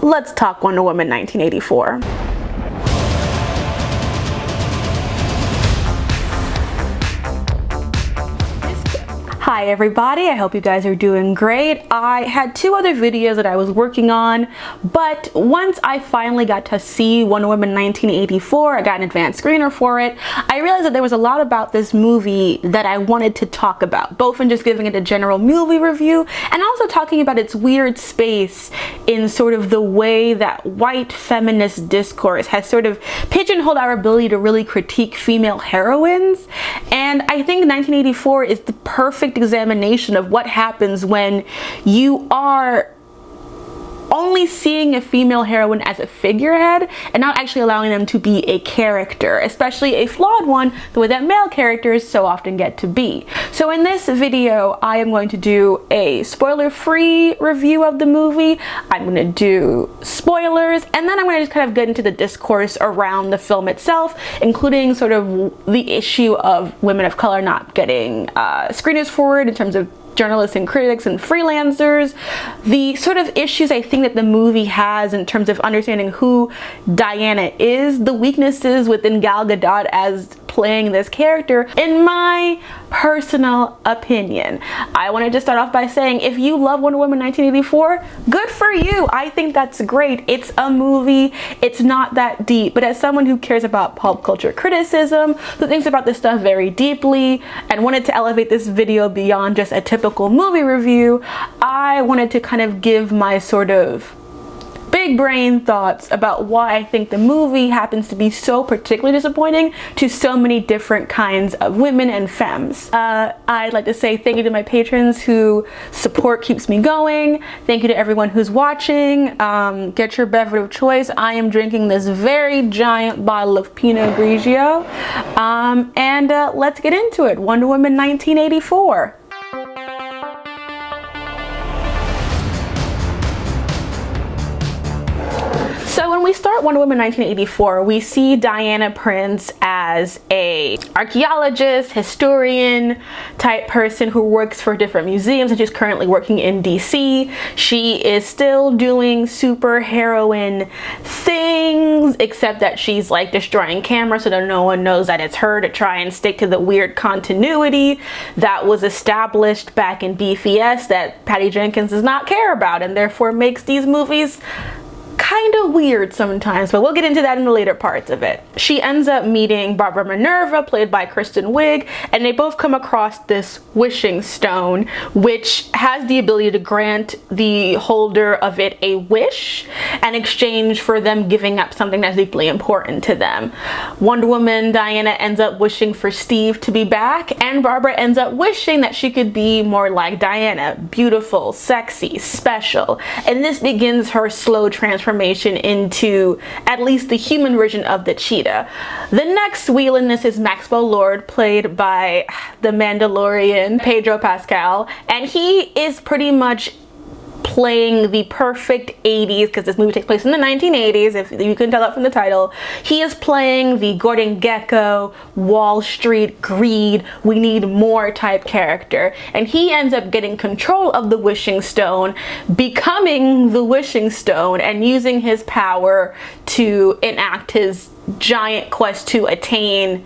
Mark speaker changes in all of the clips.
Speaker 1: let's talk Wonder Woman 1984. Hi everybody, I hope you guys are doing great. I had two other videos that I was working on, but once I finally got to see Wonder Woman 1984, I got an advanced screener for it, I realized that there was a lot about this movie that I wanted to talk about, both in just giving it a general movie review and also talking about its weird space in sort of the way that white feminist discourse has sort of pigeonholed our ability to really critique female heroines. And I think 1984 is the perfect examination of what happens when you are only seeing a female heroine as a figurehead and not actually allowing them to be a character, especially a flawed one, the way that male characters so often get to be. So in this video, I am going to do a spoiler-free review of the movie. I'm going to do spoilers, and then I'm going to just kind of get into the discourse around the film itself, including sort of the issue of women of color not getting screeners forward in terms of journalists and critics and freelancers, the sort of issues I think that the movie has in terms of understanding who Diana is, the weaknesses within Gal Gadot as playing this character, in my personal opinion. I wanted to start off by saying, if you love Wonder Woman 1984, good for you. I think that's great. It's a movie. It's not that deep, but as someone who cares about pop culture criticism, who thinks about this stuff very deeply, and wanted to elevate this video beyond just a typical movie review, I wanted to kind of give my sort of big brain thoughts about why I think the movie happens to be so particularly disappointing to so many different kinds of women and femmes. I'd like to say thank you to my patrons who support keeps me going. Thank you to everyone who's watching. Get your beverage of choice. I am drinking this very giant bottle of Pinot Grigio. And let's get into it. Wonder Woman 1984. So when we start Wonder Woman 1984, we see Diana Prince as a archaeologist, historian type person who works for different museums, and she's currently working in DC. She is still doing super heroine things, except that she's like destroying cameras so that no one knows that it's her, to try and stick to the weird continuity that was established back in BFS that Patty Jenkins does not care about, and therefore makes these movies kind of weird sometimes, but we'll get into that in the later parts of it. She ends up meeting Barbara Minerva, played by Kristen Wiig, and they both come across this wishing stone, which has the ability to grant the holder of it a wish in exchange for them giving up something that's deeply important to them. Wonder Woman Diana ends up wishing for Steve to be back, and Barbara ends up wishing that she could be more like Diana, beautiful, sexy, special, and this begins her slow transformation into at least the human version of the cheetah. The next wheel in this is Maxwell Lord, played by the Mandalorian Pedro Pascal, and he is pretty much playing the perfect 80s, because this movie takes place in the 1980s, if you can tell that from the title. He is playing the Gordon Gekko, Wall Street, greed, we need more type character, and he ends up getting control of the wishing stone, becoming the wishing stone, and using his power to enact his giant quest to attain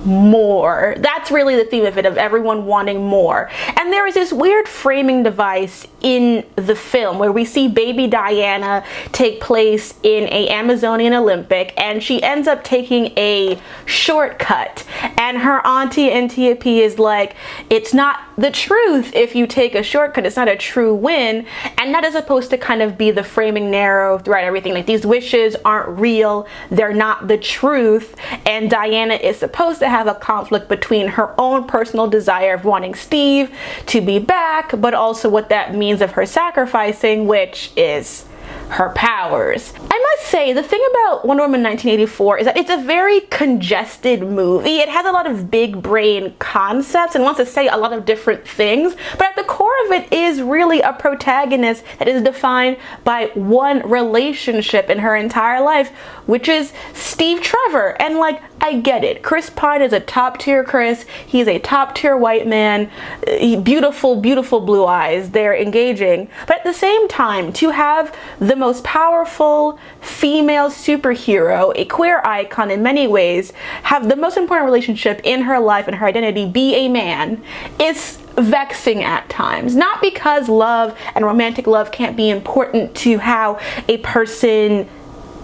Speaker 1: more. That's really the theme of it, of everyone wanting more. And there is this weird framing device in the film where we see baby Diana take place in a Amazonian Olympic, and she ends up taking a shortcut, and her auntie Antiope is like, it's not the truth if you take a shortcut, it's not a true win. And that is supposed to kind of be the framing narrow throughout everything, like these wishes aren't real, they're not the truth, and Diana is supposed to have a conflict between her own personal desire of wanting Steve to be back, but also what that means of her sacrificing, which is her powers. I must say, the thing about Wonder Woman 1984 is that it's a very congested movie. It has a lot of big brain concepts and wants to say a lot of different things, but at the core of it is really a protagonist that is defined by one relationship in her entire life, which is Steve Trevor. And like, I get it. Chris Pine is a top tier Chris. He's a top tier white man. Beautiful, beautiful blue eyes. They're engaging. But at the same time, to have the most powerful female superhero, a queer icon in many ways, have the most important relationship in her life and her identity be a man, is vexing at times. Not because love and romantic love can't be important to how a person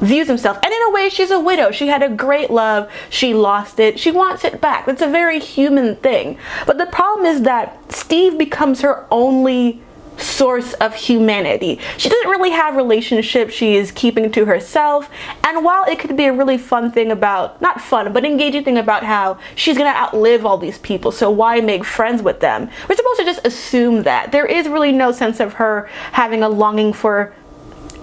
Speaker 1: views himself. And in a way, she's a widow. She had a great love. She lost it. She wants it back. That's a very human thing. But the problem is that Steve becomes her only source of humanity. She doesn't really have relationships she is keeping to herself. And while it could be a really fun thing about, not fun, but engaging thing about how she's gonna outlive all these people, so why make friends with them? We're supposed to just assume that. There is really no sense of her having a longing for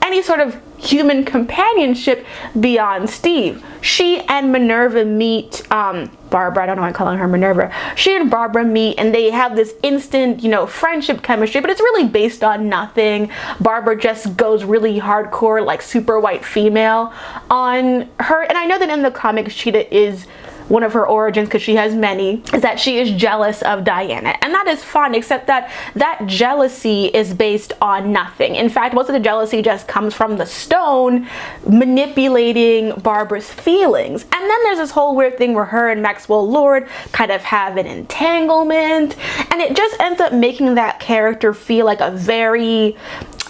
Speaker 1: any sort of human companionship beyond Steve. She and Minerva meet, Barbara, I don't know why I'm calling her Minerva. She and Barbara meet and they have this instant, friendship chemistry, but it's really based on nothing. Barbara just goes really hardcore, like super white female on her. And I know that in the comics, Cheetah is one of her origins, because she has many, is that she is jealous of Diana. And that is fine, except that that jealousy is based on nothing. In fact, most of the jealousy just comes from the stone manipulating Barbara's feelings. And then there's this whole weird thing where her and Maxwell Lord kind of have an entanglement. And it just ends up making that character feel like a very,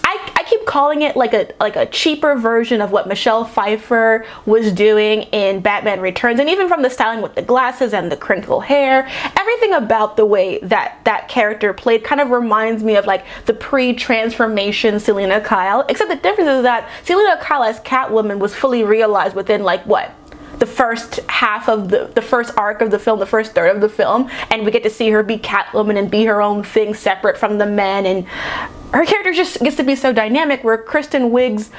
Speaker 1: I keep calling it like a cheaper version of what Michelle Pfeiffer was doing in Batman Returns. And even from the styling with the glasses and the crinkled hair, everything about the way that character played kind of reminds me of like the pre-transformation Selena Kyle. Except the difference is that Selena Kyle as Catwoman was fully realized within like what? The first half of the first arc of the film, the first third of the film, and we get to see her be Catwoman and be her own thing separate from the men, and her character just gets to be so dynamic, where Kristen Wiig's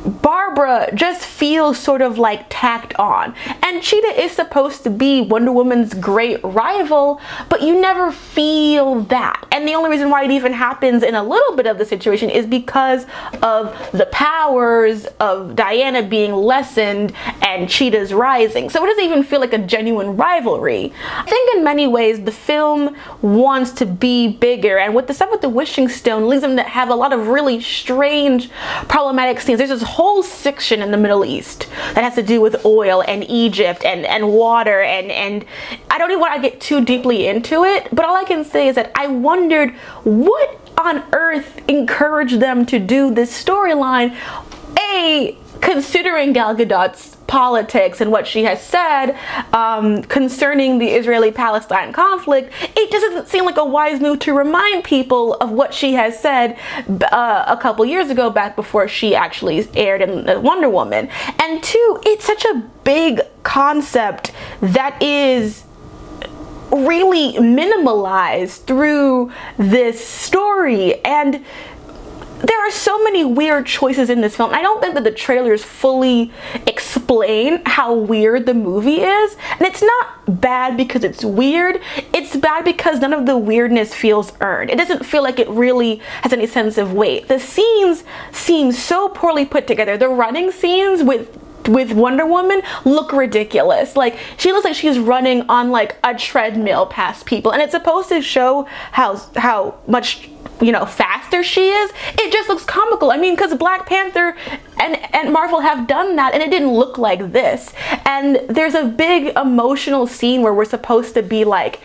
Speaker 1: Barbara just feels sort of like tacked on. And Cheetah is supposed to be Wonder Woman's great rival, but you never feel that. And the only reason why it even happens in a little bit of the situation is because of the powers of Diana being lessened and Cheetah's rising. So it doesn't even feel like a genuine rivalry. I think in many ways the film wants to be bigger, and with the stuff with the Wishing Stone leads them to have a lot of really strange, problematic scenes. There's this whole section in the Middle East that has to do with oil and Egypt and water, and I don't even want to get too deeply into it, but all I can say is that I wondered what on earth encouraged them to do this storyline. Considering Gal Gadot's politics and what she has said concerning the Israeli-Palestine conflict, it just doesn't seem like a wise move to remind people of what she has said a couple years ago, back before she actually aired in Wonder Woman. And two, it's such a big concept that is really minimalized through this story, and there are so many weird choices in this film. I don't think that the trailers fully explain how weird the movie is. And it's not bad because it's weird. It's bad because none of the weirdness feels earned. It doesn't feel like it really has any sense of weight. The scenes seem so poorly put together. The running scenes with Wonder Woman look ridiculous. Like, she looks like she's running on like a treadmill past people, and it's supposed to show how much faster she is. It just looks comical. I mean, because Black Panther and Marvel have done that, and it didn't look like this. And there's a big emotional scene where we're supposed to be like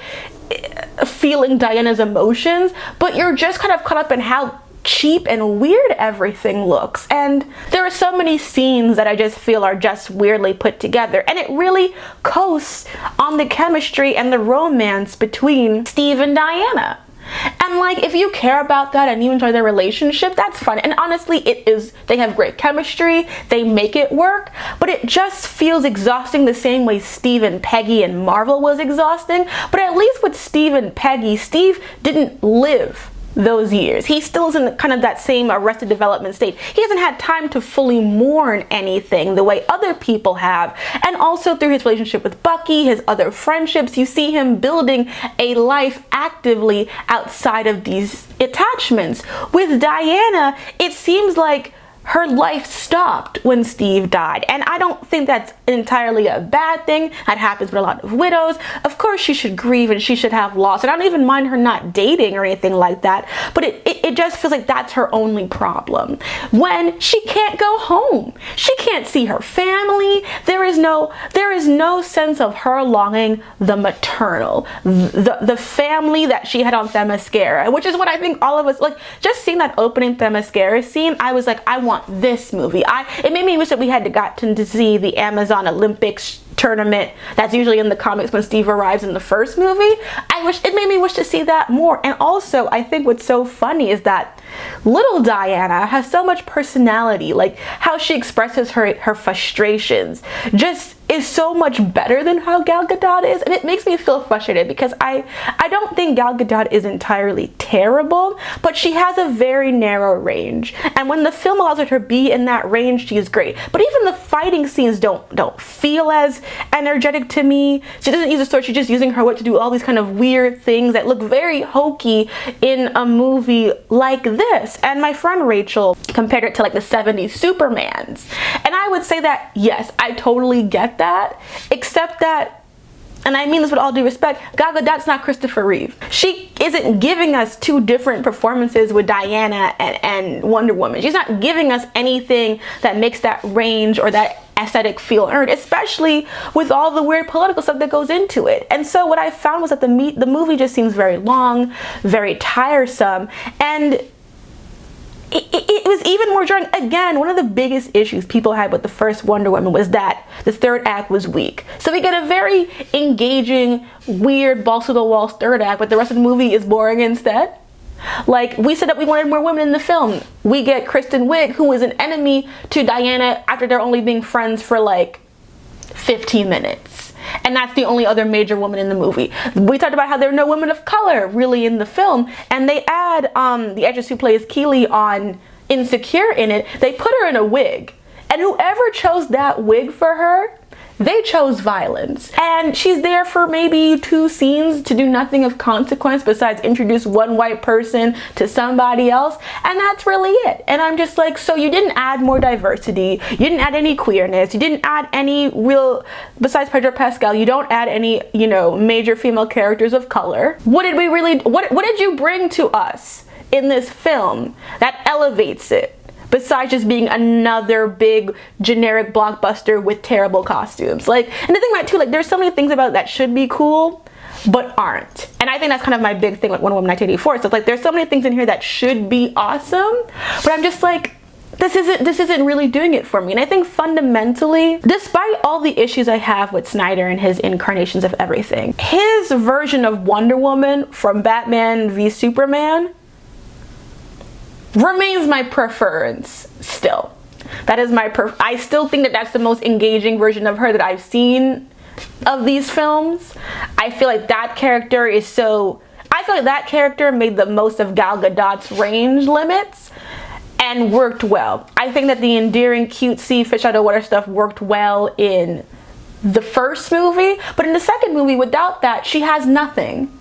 Speaker 1: feeling Diana's emotions, but you're just kind of caught up in how cheap and weird everything looks. And there are so many scenes that I just feel are just weirdly put together, and it really coasts on the chemistry and the romance between Steve and Diana. And like, if you care about that and you enjoy their relationship, that's fun. And honestly, it is. They have great chemistry. They make it work. But it just feels exhausting the same way Steve and Peggy and Marvel was exhausting. But at least with Steve and Peggy, Steve didn't live those years. He still is in kind of that same Arrested Development state. He hasn't had time to fully mourn anything the way other people have. And also through his relationship with Bucky, his other friendships, you see him building a life actively outside of these attachments. With Diana, it seems like her life stopped when Steve died. And I don't think that's entirely a bad thing. That happens with a lot of widows. Of course she should grieve and she should have loss. And I don't even mind her not dating or anything like that. But it just feels like that's her only problem. When she can't go home. She can't see her family. There is no sense of her longing the maternal, the family that she had on Themyscira, which is what I think all of us, like, just seeing that opening Themyscira scene, I was like, I want this movie. It made me wish that we had gotten to see the Amazon Olympics tournament that's usually in the comics when Steve arrives in the first movie. It made me wish to see that more. And also, I think what's so funny is that little Diana has so much personality. Like, how she expresses her frustrations just is so much better than how Gal Gadot is, and it makes me feel frustrated because I don't think Gal Gadot is entirely terrible, but she has a very narrow range, and when the film allows her to be in that range, she is great. But even the fighting scenes don't feel as energetic to me. She doesn't use a sword, she's just using her wit to do all these kind of weird things that look very hokey in a movie like this. And my friend Rachel compared it to like the 70s Supermans, and I would say that yes, I totally get that, except that, and I mean this with all due respect, Gal Gadot's not Christopher Reeve. She isn't giving us two different performances with Diana and Wonder Woman. She's not giving us anything that makes that range or that aesthetic feel earned, especially with all the weird political stuff that goes into it. And so what I found was that the movie just seems very long, very tiresome, and it was even more jarring. Again, one of the biggest issues people had with the first Wonder Woman was that the third act was weak. So we get a very engaging, weird, balls to the walls third act, but the rest of the movie is boring instead. Like, we said that we wanted more women in the film. We get Kristen Wiig, who is an enemy to Diana after they're only being friends for like 15 minutes. And that's the only other major woman in the movie. We talked about how there are no women of color really in the film, and they add the actress who plays Keeley on Insecure in it. They put her in a wig, and whoever chose that wig for her, they chose violence. And she's there for maybe 2 scenes to do nothing of consequence besides introduce one white person to somebody else, and that's really it. And I'm just like, so you didn't add more diversity, you didn't add any queerness, you didn't add any real, besides Pedro Pascal, you don't add any, you know, major female characters of color. What did we really, what did you bring to us in this film that elevates it? Besides just being another big generic blockbuster with terrible costumes. Like, and the thing about it too, like, there's so many things about it that should be cool, but aren't. And I think that's kind of my big thing with Wonder Woman 1984. So it's like, there's so many things in here that should be awesome, but I'm just like, this isn't really doing it for me. And I think fundamentally, despite all the issues I have with Snyder and his incarnations of everything, his version of Wonder Woman from Batman v Superman remains my preference still. That is my I still think that that's the most engaging version of her that I've seen of these films. I feel like that character is so, I feel like that character made the most of Gal Gadot's range limits and worked well. I think that the endearing, cutesy, fish out of water stuff worked well in the first movie, but in the second movie, without that, she has nothing.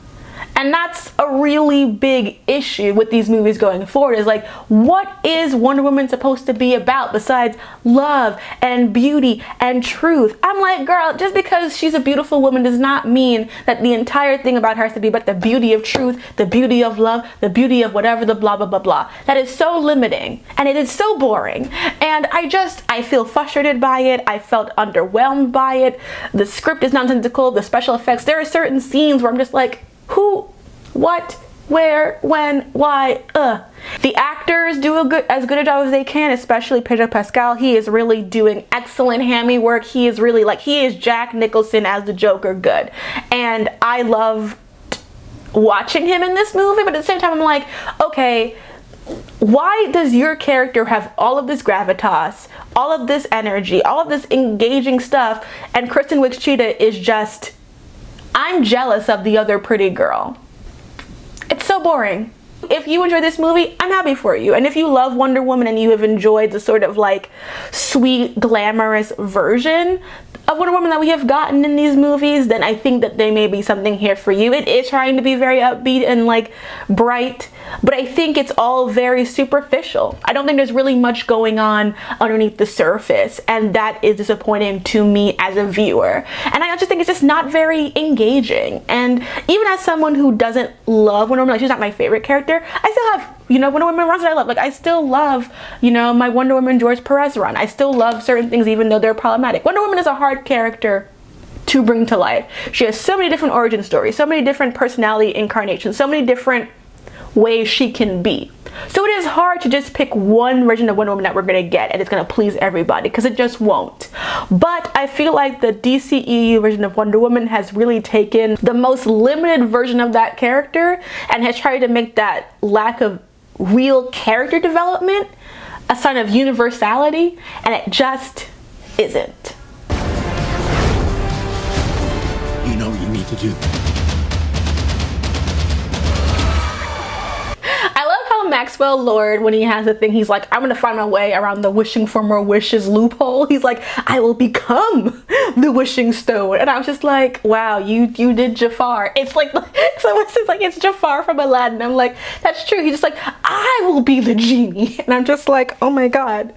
Speaker 1: And that's a really big issue with these movies going forward, is like, what is Wonder Woman supposed to be about besides love and beauty and truth? I'm like, girl, just because she's a beautiful woman does not mean that the entire thing about her has to be about the beauty of truth, the beauty of love, the beauty of whatever, the blah, blah, blah, blah. That is so limiting, and it is so boring. And I feel frustrated by it. I felt underwhelmed by it. The script is nonsensical, the special effects. There are certain scenes where I'm just like, who, what, where, when, why, The actors do as good a job as they can, especially Pedro Pascal. He is really doing excellent hammy work. He is really like, he is Jack Nicholson as the Joker good. And I love watching him in this movie, but at the same time I'm like, okay, why does your character have all of this gravitas, all of this energy, all of this engaging stuff, and Kristen Wiig's Cheetah is just, I'm jealous of the other pretty girl. It's so boring. If you enjoy this movie, I'm happy for you. And if you love Wonder Woman and you have enjoyed the sort of like sweet, glamorous version of Wonder Woman that we have gotten in these movies, then I think that there may be something here for you. It is trying to be very upbeat and like bright, but I think it's all very superficial. I don't think there's really much going on underneath the surface, and that is disappointing to me as a viewer. And I just think it's just not very engaging. And even as someone who doesn't love Wonder Woman, like she's not my favorite character, I still have, you know, Wonder Woman runs that I love. Like I still love, you know, my Wonder Woman George Perez run. I still love certain things even though they're problematic. Wonder Woman is a hard character to bring to life. She has so many different origin stories, so many different personality incarnations, so many different ways she can be. So it is hard to just pick one version of Wonder Woman that we're gonna get and it's gonna please everybody, because it just won't. But I feel like the DCEU version of Wonder Woman has really taken the most limited version of that character and has tried to make that lack of real character development a sign of universality, and it just isn't.
Speaker 2: You know what you need to do.
Speaker 1: I love how Maxwell Lord, when he has a thing, he's like, I'm gonna find my way around the wishing for more wishes loophole. He's like, I will become the wishing stone. And I was just like, wow, you did Jafar. It's like, so it's like, it's Jafar from Aladdin. I'm like, that's true. He's just like, I will be the genie. And I'm just like, oh my God.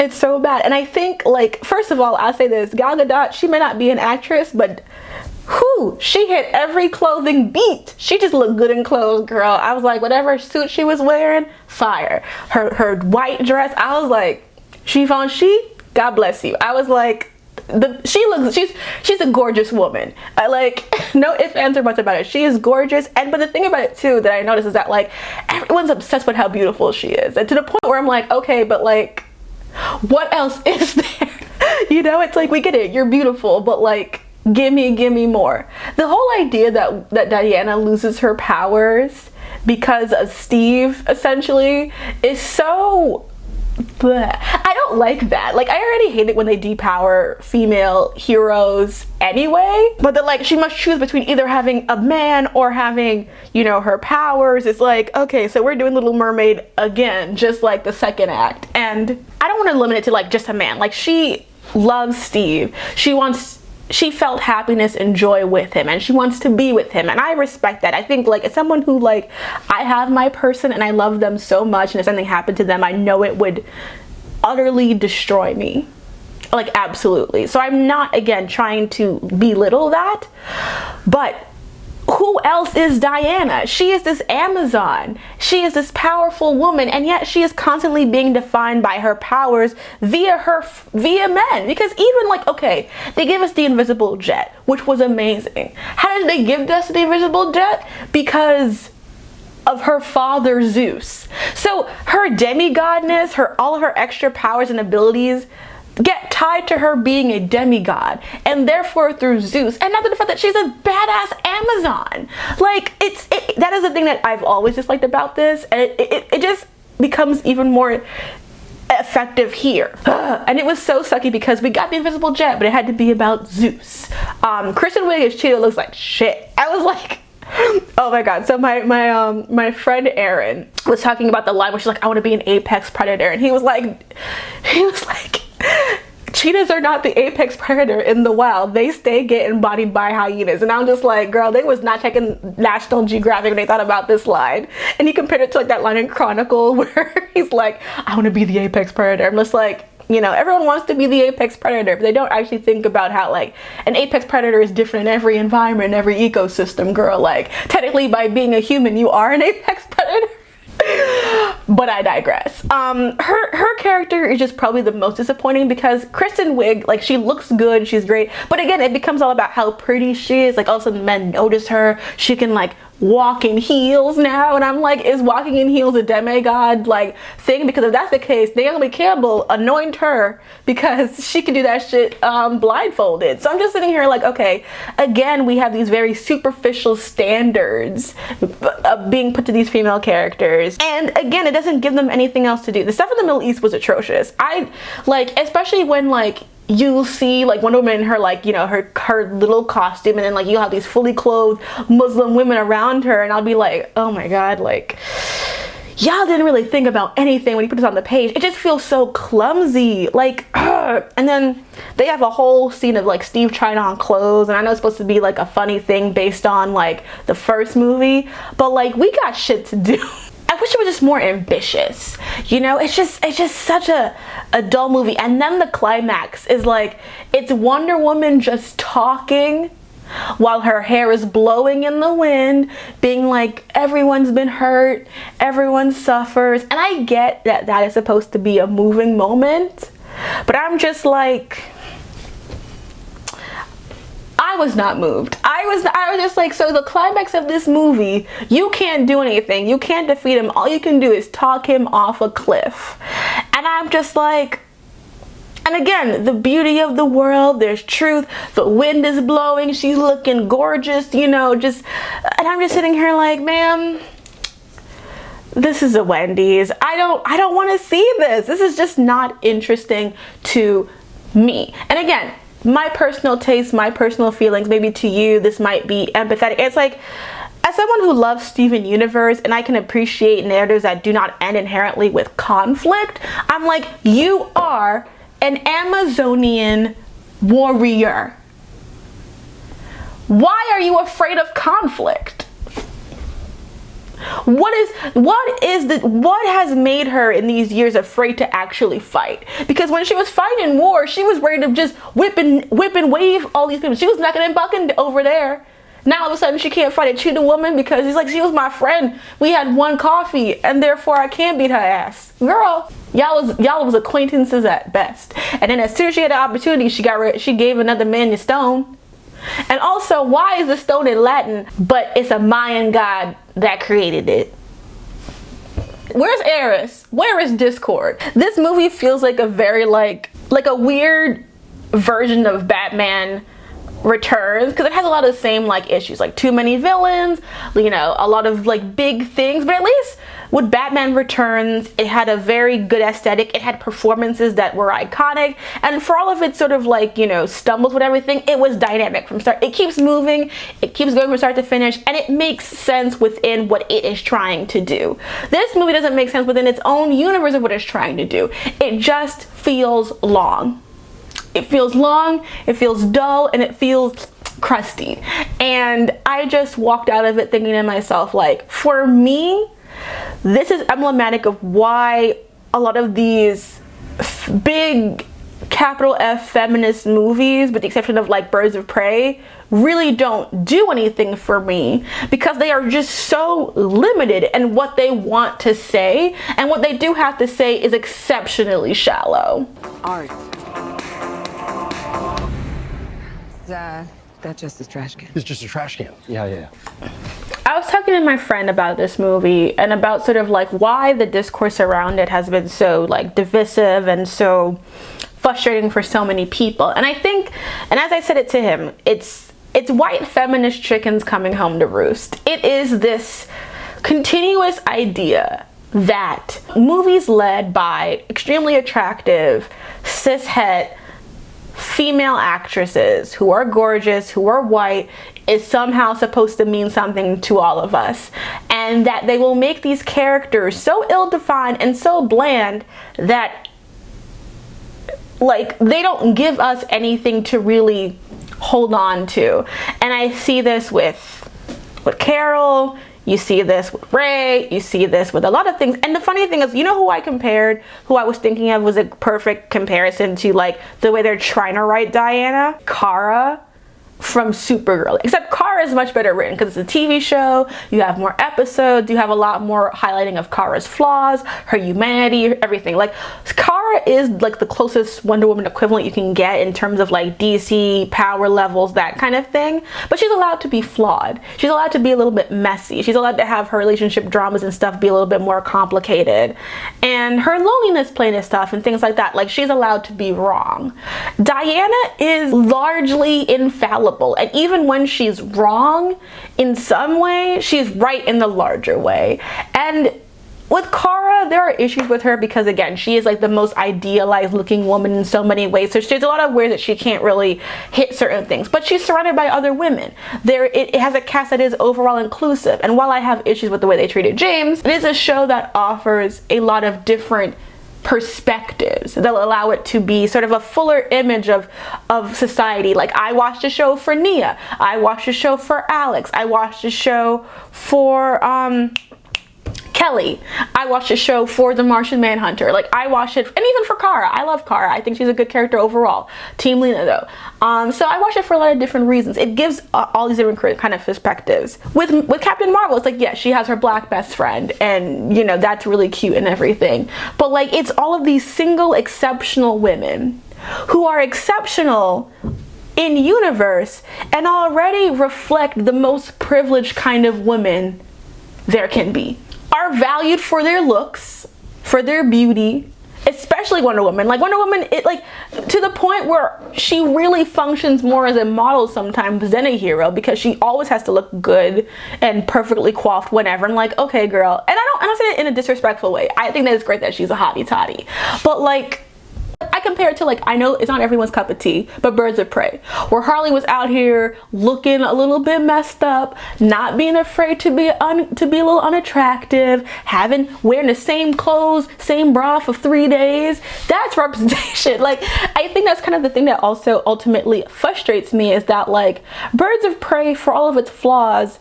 Speaker 1: It's so bad. And I think, like, first of all, I'll say this, Gal Gadot, she may not be an actress, but whew, she hit every clothing beat. She just looked good in clothes, girl. I was like, whatever suit she was wearing, fire. Her white dress, I was like, Givenchy, God bless you. I was like, she's a gorgeous woman. I like, no ifs, ands, or buts about it. She is gorgeous. And but the thing about it too that I noticed is that like everyone's obsessed with how beautiful she is. And to the point where I'm like, okay, but like, what else is there? You know, it's like, we get it, you're beautiful, but like, give me more. The whole idea that Diana loses her powers because of Steve essentially is so bleh. I don't like that. Like, I already hate it when they depower female heroes anyway, but that like she must choose between either having a man or having, you know, her powers. It's like, okay, so we're doing Little Mermaid again, just like the second act. And I don't want to limit it to like just a man. Like, she loves Steve. She felt happiness and joy with him, and she wants to be with him, and I respect that. I think like as someone who like, I have my person and I love them so much, and if something happened to them, I know it would utterly destroy me. Like, absolutely. So I'm not, again, trying to belittle that, but who else is Diana? She is this Amazon. She is this powerful woman, and yet she is constantly being defined by her powers via men. Because even like, okay, they give us the invisible jet, which was amazing. How did they give us the invisible jet? Because of her father Zeus. So her demigodness, all of her extra powers and abilities get tied to her being a demigod, and therefore through Zeus, and not to the fact that she's a badass Amazon. Like, that is the thing that I've always disliked about this, and it just becomes even more effective here. And it was so sucky because we got the invisible jet, but it had to be about Zeus. Kristen Wiig as Cheetah looks like shit. I was like, oh my God. So my friend Aaron was talking about the line where she's like, I want to be an apex predator, and he was like cheetahs are not the apex predator in the wild. They get embodied by hyenas. And I'm just like, girl, they was not checking National Geographic when they thought about this line. And he compared it to like that line in Chronicle where he's like, I want to be the apex predator. I'm just like, you know, everyone wants to be the apex predator, but they don't actually think about how like an apex predator is different in every environment, every ecosystem, girl. Like, technically by being a human, you are an apex predator. But I digress. Her character is just probably the most disappointing because Kristen Wiig, like, she looks good, she's great, but again, it becomes all about how pretty she is. Like, all of a sudden men notice her. She can like walk in heels now, and I'm like, is walking in heels a demigod like thing? Because if that's the case, Naomi Campbell anoint her because she can do that shit blindfolded. So I'm just sitting here like, okay, again, we have these very superficial standards being put to these female characters, and again, it doesn't give them anything else to do. The stuff in the Middle East was atrocious. I like, especially when like you'll see like Wonder Woman in her like, you know, her little costume, and then like you'll have these fully clothed Muslim women around her, and I'll be like, oh my god, like y'all didn't really think about anything when you put this on the page. It just feels so clumsy, like and then they have a whole scene of like Steve trying on clothes, and I know it's supposed to be like a funny thing based on like the first movie, but like we got shit to do. I wish it was just more ambitious, you know. It's just such a dull movie. And then the climax is like, it's Wonder Woman just talking while her hair is blowing in the wind, being like, everyone's been hurt, everyone suffers. And I get that that is supposed to be a moving moment, but I'm just like, I was not moved. I was just like, so the climax of this movie, you can't do anything. You can't defeat him. All you can do is talk him off a cliff. And I'm just like, and again, the beauty of the world, there's truth, the wind is blowing, she's looking gorgeous, you know, just, and I'm just sitting here like, ma'am, this is a Wendy's. I don't want to see this. This is just not interesting to me. And again, my personal taste, my personal feelings, maybe to you this might be empathetic. It's like, as someone who loves Steven Universe and I can appreciate narratives that do not end inherently with conflict, I'm like, you are an Amazonian warrior. Why are you afraid of conflict? What has made her in these years afraid to actually fight? Because when she was fighting war, she was ready to just whip and wave all these people. She was knocking and bucking over there. Now all of a sudden she can't fight a cheating woman because he's like, she was my friend. We had one coffee and therefore I can't beat her ass. Girl, y'all was acquaintances at best. And then as soon as she had the opportunity, she gave another man the stone. And also, why is the stone in Latin, but it's a Mayan god that created it? Where's Eris? Where is Discord? This movie feels like a very like a weird version of Batman Returns, because it has a lot of the same like issues, like too many villains, you know, a lot of like big things. But at least with Batman Returns, it had a very good aesthetic, it had performances that were iconic, and for all of its sort of like, you know, stumbles with everything, it was dynamic from start. It keeps moving, it keeps going from start to finish, and it makes sense within what it is trying to do. This movie doesn't make sense within its own universe of what it's trying to do. It just feels long. It feels long, it feels dull, and it feels crusty. And I just walked out of it thinking to myself, like, for me, this is emblematic of why a lot of these big capital F feminist movies, with the exception of like Birds of Prey, really don't do anything for me, because they are just so limited in what they want to say, and what they do have to say is exceptionally shallow.
Speaker 3: Art. That's just a trash can.
Speaker 2: It's just a trash can. Yeah.
Speaker 1: I was talking to my friend about this movie and about sort of like why the discourse around it has been so like divisive and so frustrating for so many people. And I think, and as I said it to him, it's white feminist chickens coming home to roost. It is this continuous idea that movies led by extremely attractive cishet female actresses who are gorgeous, who are white, is somehow supposed to mean something to all of us, and that they will make these characters so ill-defined and so bland that like they don't give us anything to really hold on to. And I see this with Carol, you see this with Ray, you see this with a lot of things. And the funny thing is, you know who I was thinking of was a perfect comparison to like the way they're trying to write Diana? Kara from Supergirl. Except Kara is much better written because it's a TV show, you have more episodes, you have a lot more highlighting of Kara's flaws, her humanity, everything. Like Kara is like the closest Wonder Woman equivalent you can get in terms of like DC power levels, that kind of thing. But she's allowed to be flawed. She's allowed to be a little bit messy. She's allowed to have her relationship dramas and stuff be a little bit more complicated. And her loneliness playing and stuff and things like that. Like she's allowed to be wrong. Diana is largely infallible. And even when she's wrong in some way, she's right in the larger way. And with Kara, there are issues with her because, again, she is like the most idealized looking woman in so many ways. So there's a lot of ways that she can't really hit certain things. But she's surrounded by other women. It has a cast that is overall inclusive. And while I have issues with the way they treated James, it is a show that offers a lot of different perspectives that'll allow it to be sort of a fuller image of society. Like, I watched a show for Nia. I watched a show for Alex. I watched a show for Kelly. I watched a show for The Martian Manhunter. Like, I watched it, and even for Kara. I love Kara. I think she's a good character overall. Team Lena, though. So I watched it for a lot of different reasons. It gives all these different kind of perspectives. With Captain Marvel, it's like, yeah, she has her black best friend, and, you know, that's really cute and everything. But, like, it's all of these single exceptional women who are exceptional in universe and already reflect the most privileged kind of women there can be. Are valued for their looks, for their beauty, especially Wonder Woman. Like, Wonder Woman, it, like, to the point where she really functions more as a model sometimes than a hero, because she always has to look good and perfectly coiffed whenever. I'm like, okay, girl. And I don't say it in a disrespectful way. I think that it's great that she's a hottie toddy, but, like, I compare it to, like, I know it's not everyone's cup of tea, but Birds of Prey, where Harley was out here looking a little bit messed up, not being afraid to be a little unattractive, wearing the same clothes, same bra for 3 days. That's representation. Like, I think that's kind of the thing that also ultimately frustrates me, is that, like, Birds of Prey, for all of its flaws,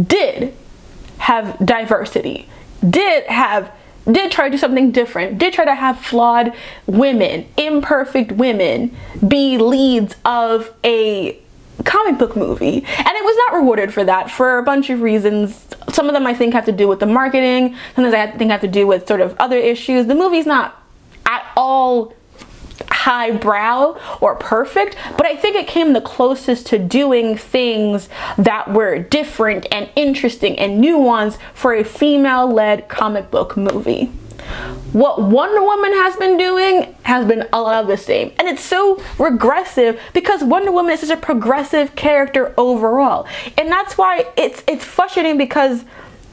Speaker 1: did have diversity, did try to do something different, did try to have flawed women, imperfect women, be leads of a comic book movie. And it was not rewarded for that for a bunch of reasons. Some of them I think have to do with the marketing, some of them I think have to do with sort of other issues. The movie's not at all highbrow or perfect, but I think it came the closest to doing things that were different and interesting and nuanced for a female-led comic book movie. What Wonder Woman has been doing has been a lot of the same, and it's so regressive because Wonder Woman is such a progressive character overall, and that's why it's frustrating, because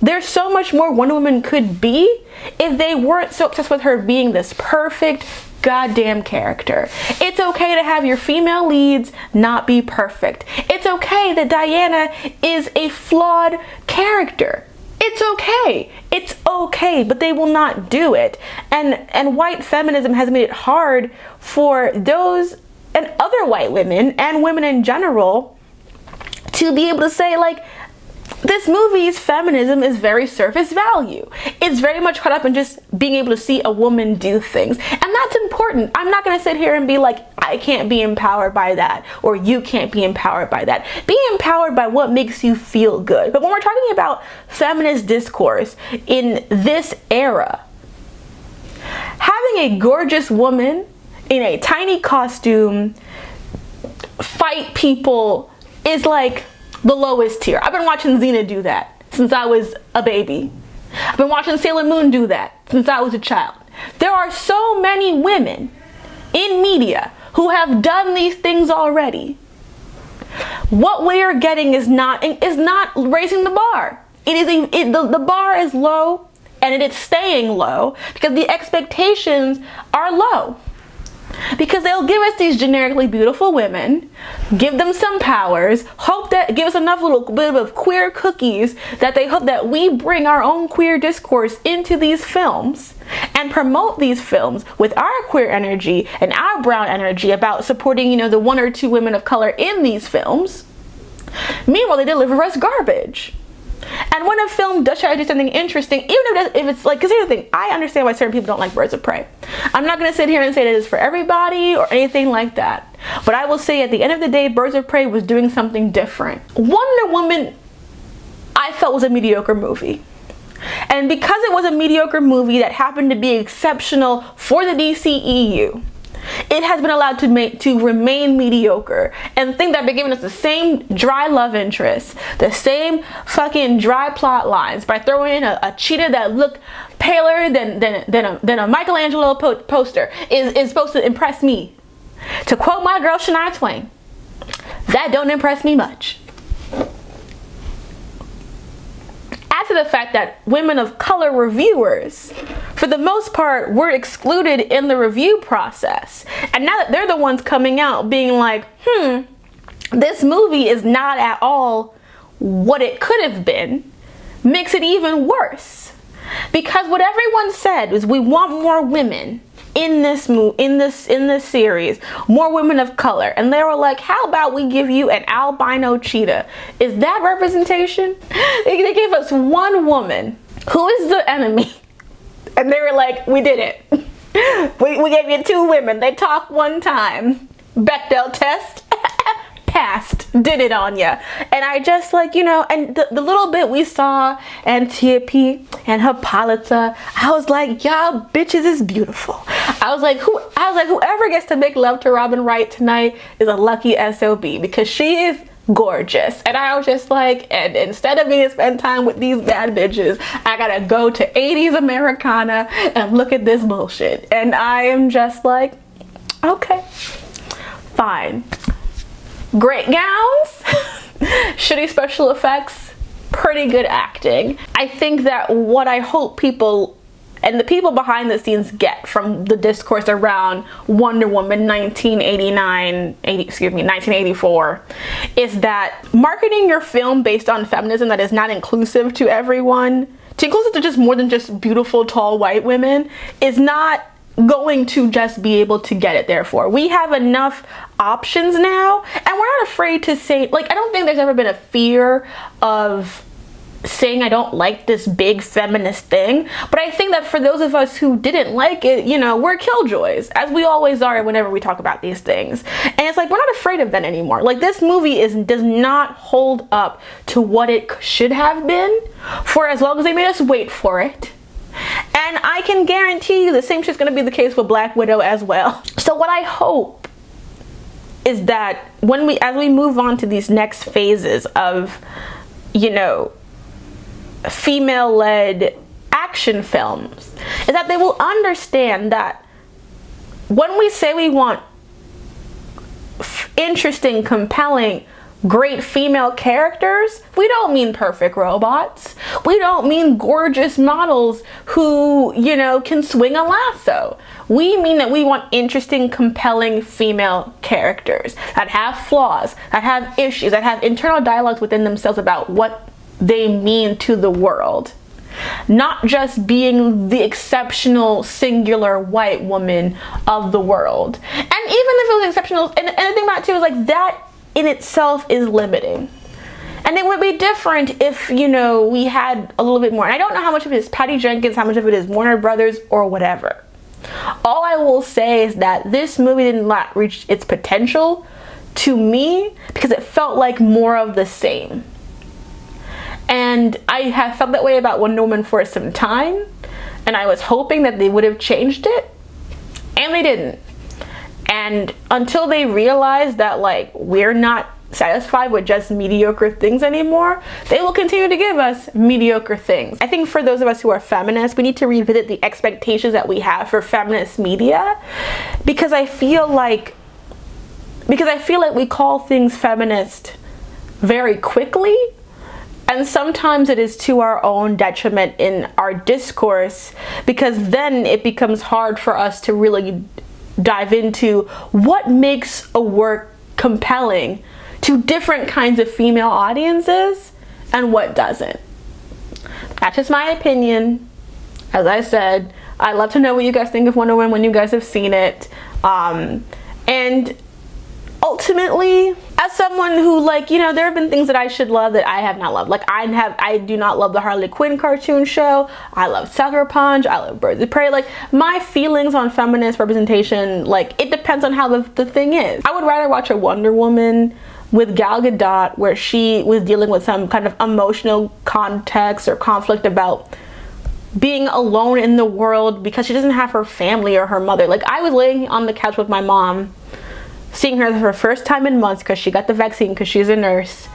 Speaker 1: there's so much more Wonder Woman could be if they weren't so obsessed with her being this perfect goddamn character. It's okay to have your female leads not be perfect. It's okay that Diana is a flawed character. It's okay. It's okay, but they will not do it. And white feminism has made it hard for those and other white women and women in general to be able to say, like, this movie's feminism is very surface value. It's very much caught up in just being able to see a woman do things. And that's important. I'm not going to sit here and be like, I can't be empowered by that, or you can't be empowered by that. Be empowered by what makes you feel good. But when we're talking about feminist discourse in this era, having a gorgeous woman in a tiny costume fight people is like the lowest tier. I've been watching Xena do that since I was a baby. I've been watching Sailor Moon do that since I was a child. There are so many women in media who have done these things already. What we are getting is not raising the bar. The bar is low, and it is staying low because the expectations are low. Because they'll give us these generically beautiful women, give them some powers, hope that give us enough little bit of queer cookies that they hope that we bring our own queer discourse into these films and promote these films with our queer energy and our brown energy about supporting, you know, the 1 or 2 women of color in these films. Meanwhile, they deliver us garbage. And when a film does try to do something interesting, even if it's like, because here's the thing, I understand why certain people don't like Birds of Prey. I'm not going to sit here and say that it's for everybody or anything like that. But I will say at the end of the day, Birds of Prey was doing something different. Wonder Woman, I felt, was a mediocre movie. And because it was a mediocre movie that happened to be exceptional for the DCEU, it has been allowed to remain mediocre, and think that they're giving us the same dry love interest, the same fucking dry plot lines by throwing in a cheetah that looked paler than a Michelangelo poster is supposed to impress me. To quote my girl Shania Twain, that don't impress me much. As to the fact that women of color reviewers, for the most part, were excluded in the review process. And now that they're the ones coming out being like, this movie is not at all what it could have been, makes it even worse. Because what everyone said was, we want more women in this series, more women of color. And they were like, how about we give you an albino cheetah? Is that representation? They gave us one woman who is the enemy, and they were like, we did it. We gave you two women, they talk one time, Bechdel test, passed, did it on ya. And I just like, and the little bit we saw Antiope and Hippolyta, I was like, y'all bitches is beautiful. I was like, whoever gets to make love to Robin Wright tonight is a lucky SOB, because she is gorgeous. And I was just like, and instead of me to spend time with these bad bitches, I gotta go to 80s Americana and look at this bullshit. And I am just like, okay, fine. Great gowns, shitty special effects, pretty good acting. I think that what I hope people and the people behind the scenes get from the discourse around Wonder Woman 1984 is that marketing your film based on feminism that is not inclusive to everyone, inclusive to just more than just beautiful, tall, white women, is not going to just be able to get it. Therefore, we have enough options now, and we're not afraid to say, like, I don't think there's ever been a fear of saying I don't like this big feminist thing, but I think that for those of us who didn't like it, we're killjoys, as we always are whenever we talk about these things. And it's like, we're not afraid of that anymore. Like, this movie does not hold up to what it should have been for as long as they made us wait for it. And I can guarantee you the same shit's gonna be the case with Black Widow as well. So what I hope is that as we move on to these next phases of, female-led action films, is that they will understand that when we say we want interesting, compelling, great female characters, we don't mean perfect robots. We don't mean gorgeous models who, can swing a lasso. We mean that we want interesting, compelling female characters that have flaws, that have issues, that have internal dialogues within themselves about what they mean to the world. Not just being the exceptional, singular white woman of the world. And even if it was exceptional, and the thing about it too is like that in itself is limiting. And it would be different if, we had a little bit more. And I don't know how much of it is Patty Jenkins, how much of it is Warner Brothers or whatever. All I will say is that this movie did not reach its potential to me because it felt like more of the same. And I have felt that way about Wonder Woman for some time. And I was hoping that they would have changed it. And they didn't. And until they realize that, like, we're not satisfied with just mediocre things anymore, they will continue to give us mediocre things. I think for those of us who are feminists, we need to revisit the expectations that we have for feminist media, because I feel like we call things feminist very quickly, and sometimes it is to our own detriment in our discourse, because then it becomes hard for us to really dive into what makes a work compelling to different kinds of female audiences and what doesn't. That's just my opinion. As I said, I'd love to know what you guys think of Wonder Woman when you guys have seen it. And ultimately, as someone who, like, there have been things that I should love that I have not loved. Like, I do not love the Harley Quinn cartoon show. I love Sucker Punch. I love Birds of Prey. Like, my feelings on feminist representation, like, it depends on how the thing is. I would rather watch a Wonder Woman with Gal Gadot where she was dealing with some kind of emotional context or conflict about being alone in the world because she doesn't have her family or her mother. Like, I was laying on the couch with my mom, seeing her for the first time in months because she got the vaccine because she's a nurse,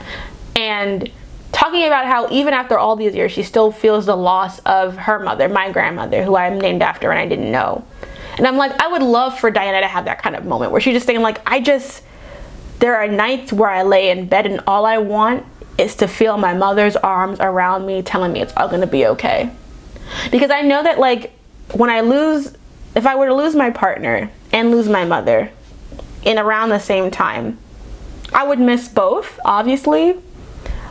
Speaker 1: and talking about how even after all these years she still feels the loss of her mother, my grandmother, who I'm named after and I didn't know. And I'm like, I would love for Diana to have that kind of moment where she's just saying, like, there are nights where I lay in bed and all I want is to feel my mother's arms around me telling me it's all gonna be okay. Because I know that, like, if I were to lose my partner and lose my mother in around the same time, I would miss both, obviously,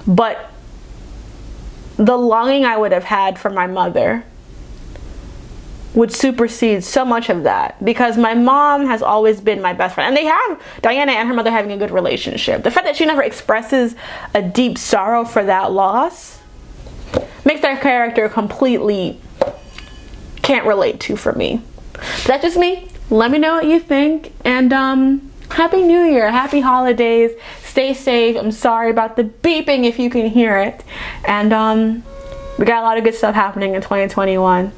Speaker 1: but the longing I would have had for my mother would supersede so much of that, because my mom has always been my best friend, and Diana and her mother having a good relationship. The fact that she never expresses a deep sorrow for that loss makes that character completely can't relate to for me. But that's just me. Let me know what you think, and Happy New Year, happy holidays, stay safe. I'm sorry about the beeping if you can hear it, and we got a lot of good stuff happening in 2021.